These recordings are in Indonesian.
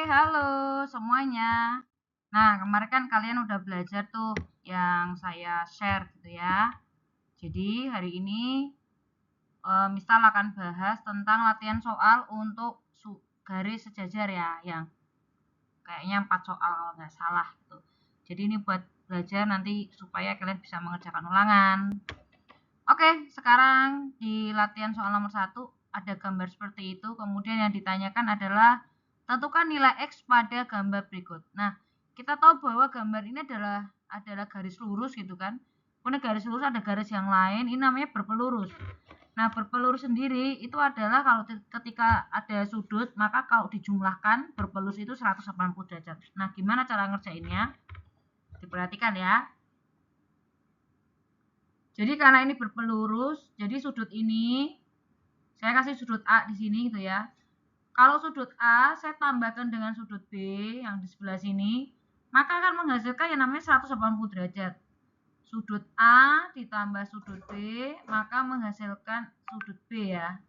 halo semuanya. Nah, kemarin kan kalian udah belajar tuh yang saya share gitu ya. Jadi hari ini misal akan bahas tentang latihan soal untuk garis sejajar ya, yang kayaknya 4 soal kalau nggak salah gitu. Jadi ini buat belajar nanti supaya kalian bisa mengerjakan ulangan. Oke, sekarang di latihan soal nomor 1 ada gambar seperti itu. Kemudian yang ditanyakan adalah tentukan nilai X pada gambar berikut. Nah, kita tahu bahwa gambar ini adalah garis lurus gitu kan. Kemudian garis lurus ada garis yang lain, ini namanya berpelurus. Nah, berpelurus sendiri itu adalah kalau ketika ada sudut, maka kalau dijumlahkan berpelurus itu 180 derajat. Nah, gimana cara ngerjainnya? Diperhatikan ya. Jadi karena ini berpelurus, jadi sudut ini saya kasih sudut A di sini gitu ya. Kalau sudut A saya tambahkan dengan sudut B yang di sebelah sini, maka akan menghasilkan yang namanya 180 derajat. Sudut A ditambah sudut B, maka menghasilkan sudut B ya.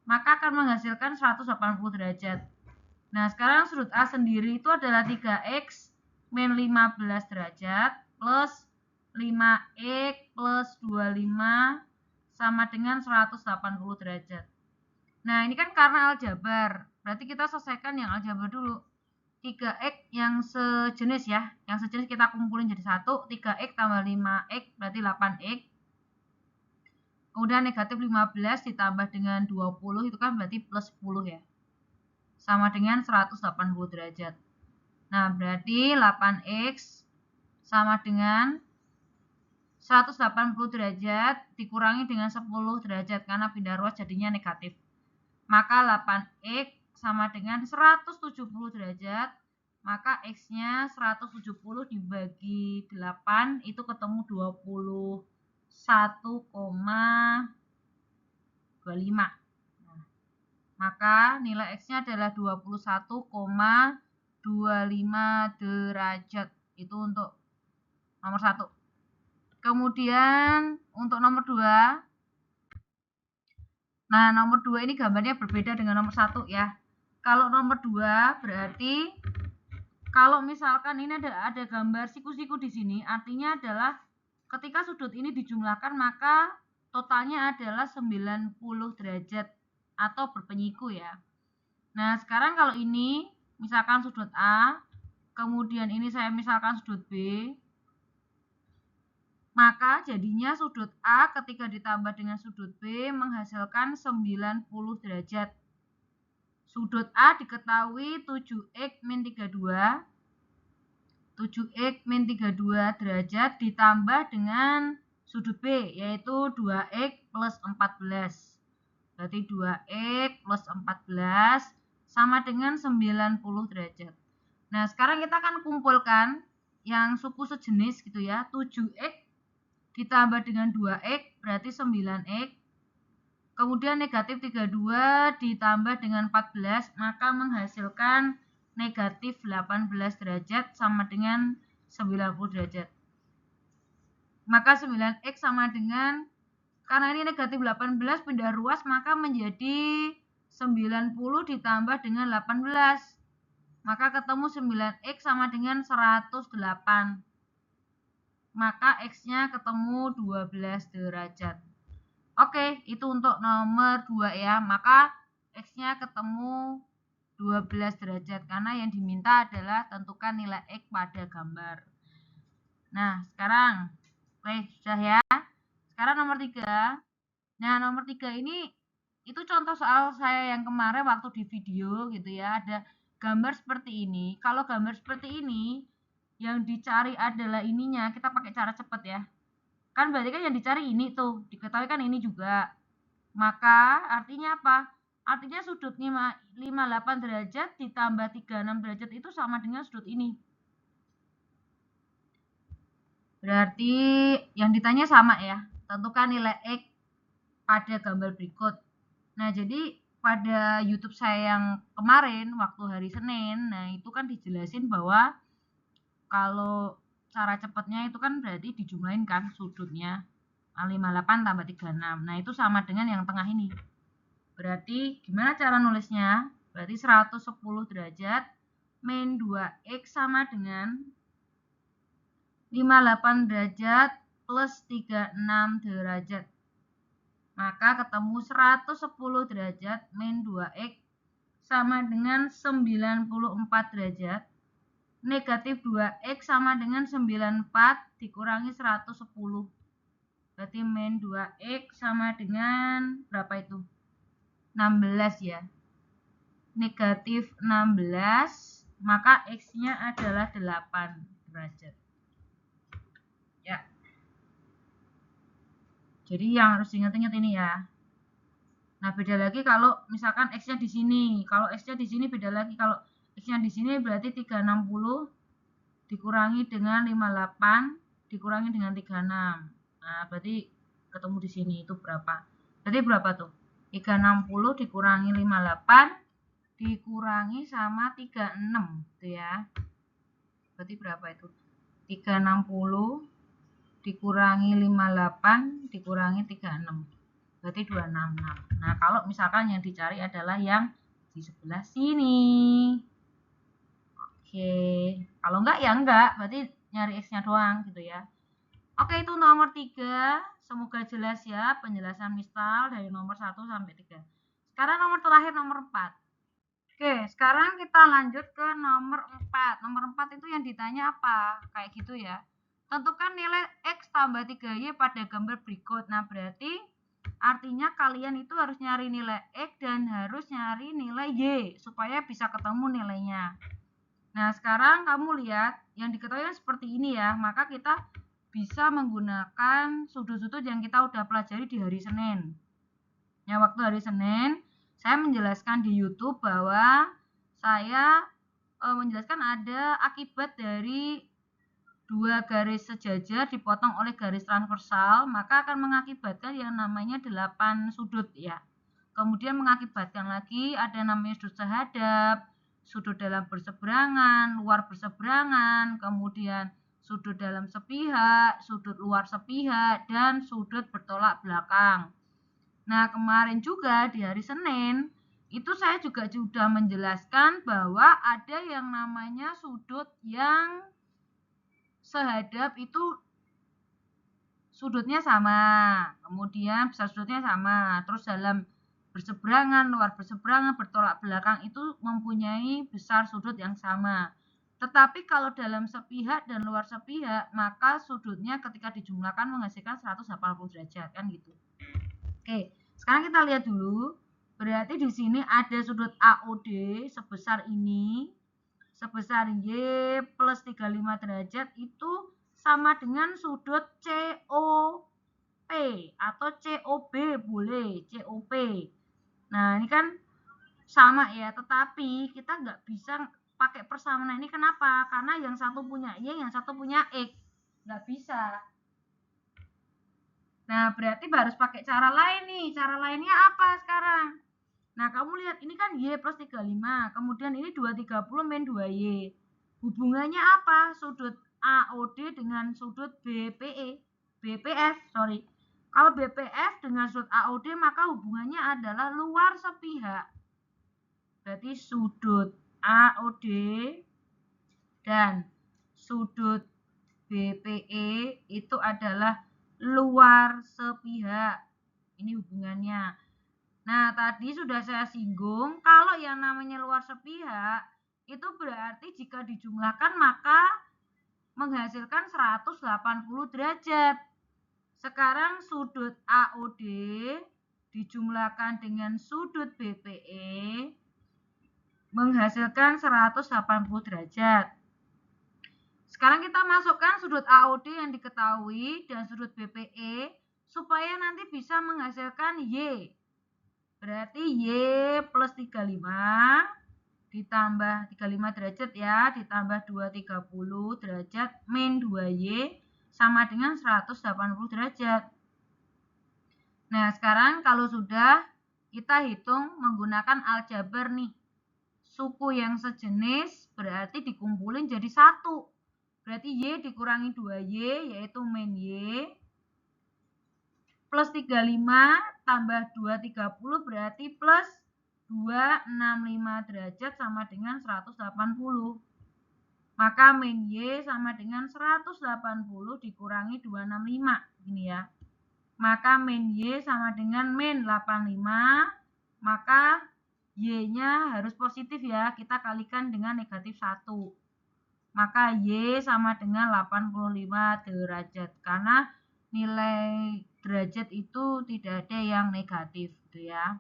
Maka akan menghasilkan 180 derajat. Nah, sekarang sudut A sendiri itu adalah 3X min 15 derajat plus 5X plus 25 sama dengan 180 derajat. Nah, ini kan karena aljabar. Berarti kita selesaikan yang aljabar dulu. 3X yang sejenis ya. Yang sejenis kita kumpulin jadi 1. 3X tambah 5X berarti 8X. Kemudian negatif 15 ditambah dengan 20 itu kan berarti plus 10 ya. Sama dengan 180 derajat. Nah, berarti 8X sama dengan 180 derajat dikurangi dengan 10 derajat karena pindah ruas jadinya negatif. Maka 8X sama dengan 170 derajat, maka X-nya 170 dibagi 8 itu ketemu 21,25. Nah, maka nilai X-nya adalah 21,25 derajat. Itu untuk nomor 1. Kemudian untuk nomor 2, nah nomor 2 ini gambarnya berbeda dengan nomor 1 ya. Kalau nomor 2 berarti kalau misalkan ini ada gambar siku-siku di sini, artinya adalah ketika sudut ini dijumlahkan maka totalnya adalah 90 derajat atau berpenyiku ya. Nah, sekarang kalau ini misalkan sudut A, kemudian ini saya misalkan sudut B, maka jadinya sudut A ketika ditambah dengan sudut B menghasilkan 90 derajat. Sudut A diketahui 7X min 32. 7X min 32 derajat ditambah dengan sudut B yaitu 2X plus 14. Berarti 2X plus 14 sama dengan 90 derajat. Nah, sekarang kita akan kumpulkan yang suku sejenis gitu ya. 7X ditambah dengan 2X berarti 9X. Kemudian negatif 32 ditambah dengan 14 maka menghasilkan negatif 18 derajat sama dengan 90 derajat. Maka 9X sama dengan, karena ini negatif 18 pindah ruas maka menjadi 90 ditambah dengan 18. Maka ketemu 9X sama dengan 108. Maka X-nya ketemu 12 derajat. Oke, itu untuk nomor 2 ya. Maka X-nya ketemu 12 derajat karena yang diminta adalah tentukan nilai X pada gambar. Nah, sekarang sudah ya. Sekarang nomor 3. Nah, nomor 3 ini itu contoh soal saya yang kemarin waktu di video gitu ya. Ada gambar seperti ini. Kalau gambar seperti ini yang dicari adalah ininya, kita pakai cara cepat ya. Kan berarti kan yang dicari ini tuh, diketahui kan ini juga. Maka artinya apa? Artinya sudut 58 derajat ditambah 36 derajat itu sama dengan sudut ini. Berarti yang ditanya sama ya. Tentukan nilai X pada gambar berikut. Nah, jadi pada YouTube saya yang kemarin waktu hari Senin, nah itu kan dijelasin bahwa kalau cara cepatnya itu kan berarti dijumlahin kan sudutnya 58 tambah 36. Nah, itu sama dengan yang tengah ini. Berarti gimana cara nulisnya? Berarti 110 derajat min 2x sama dengan 58 derajat plus 36 derajat. Maka ketemu 110 derajat min 2x sama dengan 94 derajat. Negatif 2x sama dengan 94 dikurangi 110. Berarti min 2x sama dengan berapa itu? 16 ya. Negatif 16, maka x-nya adalah 8 derajat. Ya. Jadi yang harus diingat-ingat ini ya. Nah, beda lagi kalau misalkan x-nya di sini. Kalau x-nya di sini beda lagi. Kalau x-nya di sini berarti 360 dikurangi dengan 58 dikurangi dengan 36. Nah, berarti ketemu di sini itu berapa? Berarti berapa tuh? 360 dikurangi 58 dikurangi sama 36 gitu ya. Berarti berapa itu? 360 dikurangi 58 dikurangi 36. Berarti 266. Nah, kalau misalkan yang dicari adalah yang di sebelah sini. Oke, kalau enggak ya enggak, berarti nyari x-nya doang gitu ya. Oke, itu nomor 3. Semoga jelas ya penjelasan misal dari nomor 1 sampai 3. Sekarang nomor terakhir, nomor 4. Oke, sekarang kita lanjut ke nomor 4. Nomor 4 itu yang ditanya apa? Kayak gitu ya. Tentukan nilai x tambah 3y pada gambar berikut. Nah, berarti artinya kalian itu harus nyari nilai x dan harus nyari nilai y supaya bisa ketemu nilainya. Nah, sekarang kamu lihat yang diketahui seperti ini ya. Maka kita bisa menggunakan sudut-sudut yang kita udah pelajari di hari Senin. Ya, waktu hari Senin saya menjelaskan di YouTube bahwa saya menjelaskan ada akibat dari dua garis sejajar dipotong oleh garis transversal, maka akan mengakibatkan yang namanya 8 sudut ya. Kemudian mengakibatkan lagi ada namanya sudut sehadap, sudut dalam berseberangan, luar berseberangan, kemudian sudut dalam sepihak, sudut luar sepihak, dan sudut bertolak belakang. Nah, kemarin juga di hari Senin, itu saya juga sudah menjelaskan bahwa ada yang namanya sudut yang sehadap itu sudutnya sama, kemudian besar sudutnya sama, terus dalam berseberangan, luar berseberangan, bertolak belakang itu mempunyai besar sudut yang sama. Tetapi kalau dalam sepihak dan luar sepihak, maka sudutnya ketika dijumlahkan menghasilkan 180 derajat, kan gitu. Oke, sekarang kita lihat dulu. Berarti di sini ada sudut AOD sebesar ini, sebesar Y plus 35 derajat itu sama dengan sudut COP atau COB boleh, COP. Nah, ini kan sama ya, tetapi kita nggak bisa pakai persamaan ini. Kenapa? Karena yang satu punya Y, yang satu punya X. Nggak bisa. Nah, berarti harus pakai cara lain nih. Cara lainnya apa sekarang? Nah, kamu lihat ini kan Y plus 35. Kemudian ini 230 min 2Y. Hubungannya apa? Sudut AOD dengan sudut BPF. Kalau BPF dengan sudut AOD maka hubungannya adalah luar sepihak. Berarti sudut AOD dan sudut BPE itu adalah luar sepihak. Ini hubungannya. Nah, tadi sudah saya singgung, kalau yang namanya luar sepihak, itu berarti jika dijumlahkan maka menghasilkan 180 derajat. Sekarang sudut AOD dijumlahkan dengan sudut BPE menghasilkan 180 derajat. Sekarang kita masukkan sudut AOD yang diketahui dan sudut BPE supaya nanti bisa menghasilkan Y. Berarti Y plus 35 ditambah 35 derajat ya, ditambah 230 derajat min 2Y sama dengan 180 derajat. Nah, sekarang kalau sudah kita hitung menggunakan aljabar nih. Suku yang sejenis berarti dikumpulin jadi 1. Berarti Y dikurangi 2Y yaitu min Y plus 35 tambah 230 berarti plus 265 derajat sama dengan 180. Maka min Y sama dengan 180 dikurangi 265. Gini ya. Maka min Y sama dengan min 85. Maka Y-nya harus positif ya. Kita kalikan dengan negatif 1. Maka Y sama dengan 85 derajat. Karena nilai derajat itu tidak ada yang negatif gitu ya.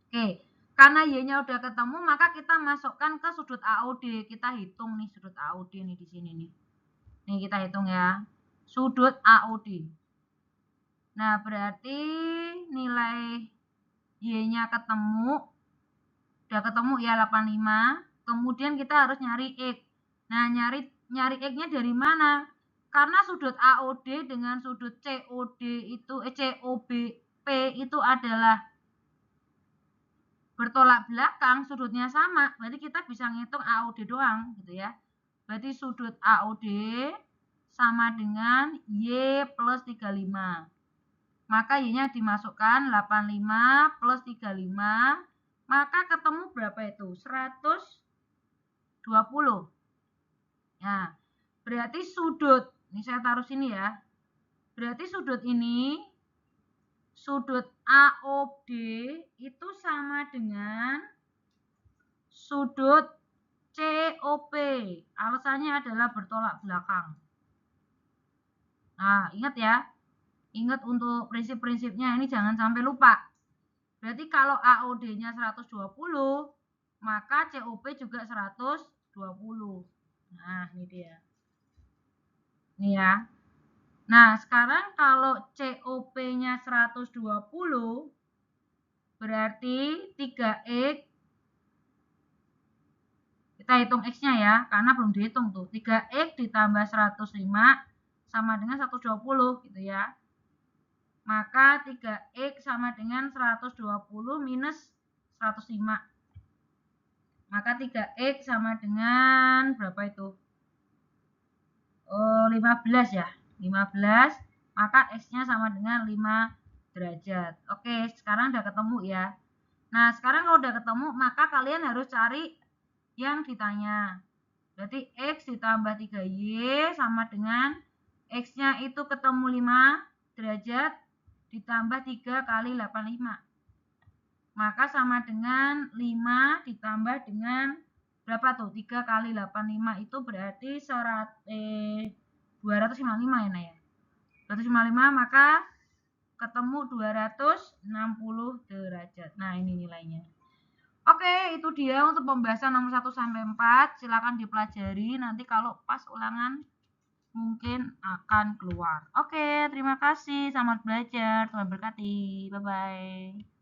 Oke. Karena Y-nya udah ketemu, maka kita masukkan ke sudut AOD. Kita hitung nih sudut AOD nih di sini nih. Nih kita hitung ya. Sudut AOD. Nah, berarti nilai Y-nya ketemu. Udah ketemu ya 85. Kemudian kita harus nyari X. Nah, nyari X-nya dari mana? Karena sudut AOD dengan sudut COD itu COBP itu adalah bertolak belakang, sudutnya sama, berarti kita bisa ngitung AOD doang gitu ya. Berarti sudut AOD sama dengan Y plus 35. Maka Y-nya dimasukkan 85 plus 35, maka ketemu berapa itu? 120. Nah, berarti sudut, ini saya taruh sini ya. Berarti sudut ini, sudut AOD itu sama dengan sudut COP. Alasannya adalah bertolak belakang. Nah, ingat ya. Ingat untuk prinsip-prinsipnya ini jangan sampai lupa. Berarti kalau AOD-nya 120, maka COP juga 120. Nah, ini dia. Ini ya. Nah, sekarang kalau COP-nya 120, berarti 3X, kita hitung X-nya ya, karena belum dihitung tuh. 3X ditambah 105 sama dengan 120 gitu ya. Maka 3X sama dengan 120 minus 105. Maka 3X sama dengan berapa itu? 15 ya. 15. Maka X-nya sama dengan 5 derajat. Oke, sekarang udah ketemu ya. Nah, sekarang kalau udah ketemu, maka kalian harus cari yang ditanya. Berarti X ditambah 3Y sama dengan X-nya itu ketemu 5 derajat ditambah 3 kali 85. Maka sama dengan 5 ditambah dengan berapa tuh? 3 kali 85 itu berarti 255 ya, Nah ya. 255, maka ketemu 260 derajat. Nah, ini nilainya. Oke, itu dia untuk pembahasan nomor 1 sampai 4. Silakan dipelajari, nanti kalau pas ulangan mungkin akan keluar. Oke, terima kasih. Selamat belajar. Tuhan berkati. Bye-bye.